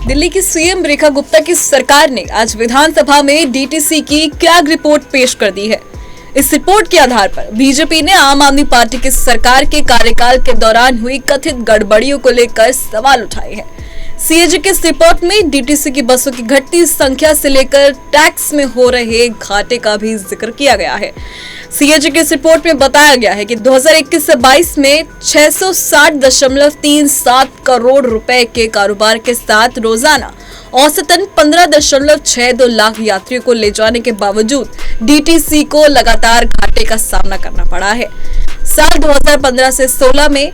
दिल्ली की सीएम रेखा गुप्ता की सरकार ने आज विधानसभा में डीटीसी की क्रैक रिपोर्ट पेश कर दी है। इस रिपोर्ट के आधार पर बीजेपी ने आम आदमी पार्टी की सरकार के कार्यकाल के दौरान हुई कथित गड़बड़ियों को लेकर सवाल उठाए हैं। सीएजी की इस रिपोर्ट में डीटीसी की बसों की घटती संख्या से लेकर टैक्स में हो रहे घाटे का भी जिक्र किया गया है। सीएजी की इस रिपोर्ट में बताया गया है कि 2021 से 22 में 660.37 करोड़ रुपए के कारोबार के साथ रोजाना औसतन 15.62 लाख यात्रियों को ले जाने के बावजूद डीटीसी को लगातार घाटे का सामना करना पड़ा है। साल 2015 से 16 में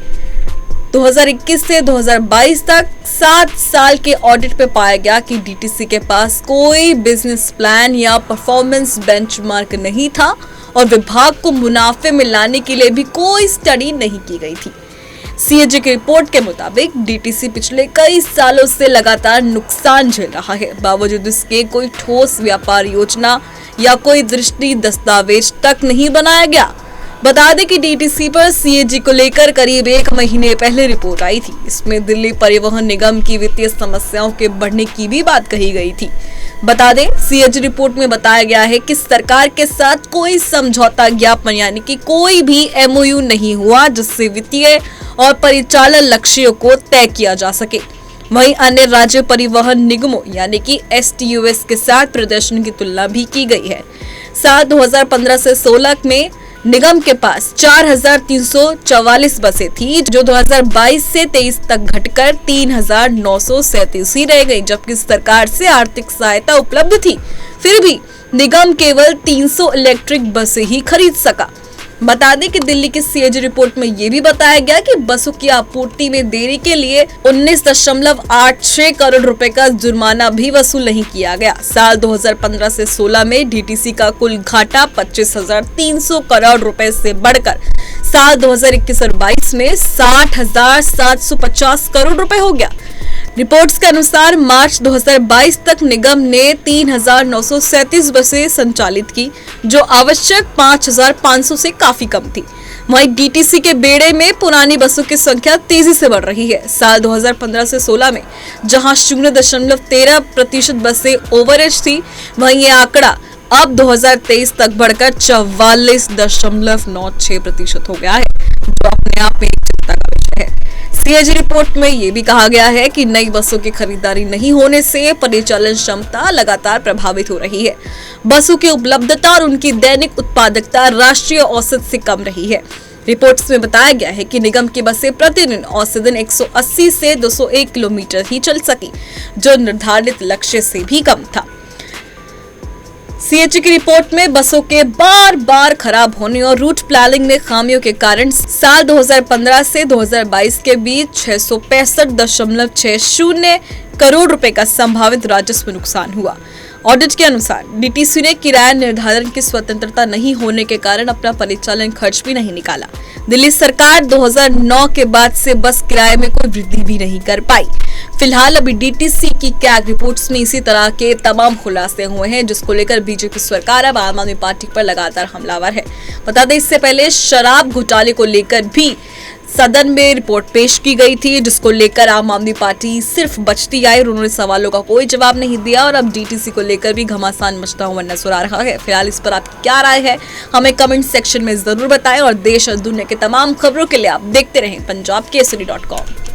2021 से 2022 तक 7 साल के ऑडिट में पाया गया कि डीटीसी के पास कोई बिजनेस प्लान या परफॉर्मेंस बेंचमार्क नहीं था और विभाग को मुनाफे में लाने के लिए भी कोई स्टडी नहीं की गई थी। सीएजी की रिपोर्ट के मुताबिक डीटीसी पिछले कई सालों से लगातार नुकसान झेल रहा है। बावजूद इसके कोई ठोस व्यापार योजना या कोई दृष्टि दस्तावेज तक नहीं बनाया गया। बता दें कि डीटीसी पर सीएजी को लेकर करीब 1 महीने पहले रिपोर्ट आई थी। इसमें दिल्ली परिवहन निगम की वित्तीय समस्याओं के बढ़ने की भी बात कही गई थी। बता दें, सीएजी रिपोर्ट में बताया गया है कि सरकार के साथ कोई समझौता ज्ञापन यानी कि कोई भी एमओयू नहीं हुआ जिससे वित्तीय और परिचालन लक्ष्यों को तय किया जा सके। वहीं अन्य राज्य परिवहन निगमों यानी कि एसटीयूएस के साथ प्रदर्शन की तुलना भी की गई है। साल 2015 से 16 में निगम के पास 4,344 बसें थी जो 2022 से 23 तक घटकर 3,937 ही रह गई, जबकि सरकार से आर्थिक सहायता उपलब्ध थी। फिर भी निगम केवल 300 इलेक्ट्रिक बसें ही खरीद सका। बता दें कि दिल्ली की सीएजी रिपोर्ट में यह भी बताया गया कि बसों की आपूर्ति में देरी के लिए 19.86 करोड़ रुपए का जुर्माना भी वसूल नहीं किया गया। साल 2015 से 16 में डीटीसी का कुल घाटा 25,300 करोड़ रुपए से बढ़कर साल 2021 और 22 में 60,750 करोड़ रुपए हो गया। रिपोर्ट्स के अनुसार मार्च 2022 तक निगम ने 3,937 बसें संचालित की, जो आवश्यक 5,500 से काफी कम थी। वहीं डीटीसी के बेड़े में पुरानी बसों की संख्या तेजी से बढ़ रही है। साल 2015 से 16 में जहां 0.13% बसें ओवरेज थी, वहीं ये आंकड़ा अब 2023 तक बढ़कर 44.96% हो गया है, जो अपने आप में चिंता का विषय है। सीएजी रिपोर्ट में यह भी कहा गया है कि नई बसों की खरीदारी नहीं होने से परिचालन क्षमता लगातार प्रभावित हो रही है। बसों की उपलब्धता और उनकी दैनिक उत्पादकता राष्ट्रीय औसत से कम रही है। रिपोर्ट्स में बताया गया है कि निगम की बसें प्रतिदिन औसतन 180 से 201 किलोमीटर ही चल सकी, जो निर्धारित लक्ष्य से भी कम था। सीएजी की रिपोर्ट में बसों के बार बार खराब होने और रूट प्लानिंग में खामियों के कारण साल 2015 से 2022 के बीच 665.60 करोड़ रुपए का संभावित राजस्व नुकसान हुआ। ऑडिट के अनुसार डीटीसी ने किराया निर्धारण की स्वतंत्रता नहीं होने के कारण अपना परिचालन खर्च भी नहीं निकाला। दिल्ली सरकार 2009 के बाद से बस किराए में कोई वृद्धि भी नहीं कर पाई। फिलहाल अभी डीटीसी की क्रैक रिपोर्ट्स में इसी तरह के तमाम खुलासे हुए हैं, जिसको लेकर बीजेपी सरकार अब आम आदमी पार्टी पर लगातार हमलावर है। बता दें, इससे पहले शराब घोटाले को लेकर भी सदन में रिपोर्ट पेश की गई थी, जिसको लेकर आम आदमी पार्टी सिर्फ बचती आई और उन्होंने सवालों का कोई जवाब नहीं दिया और अब डीटीसी को लेकर भी घमासान मचता हुआ नजर आ रहा है। फिलहाल इस पर आपकी क्या राय है, हमें कमेंट सेक्शन में जरूर बताएं और देश और दुनिया के तमाम खबरों के लिए आप देखते रहें पंजाब केसरी.com।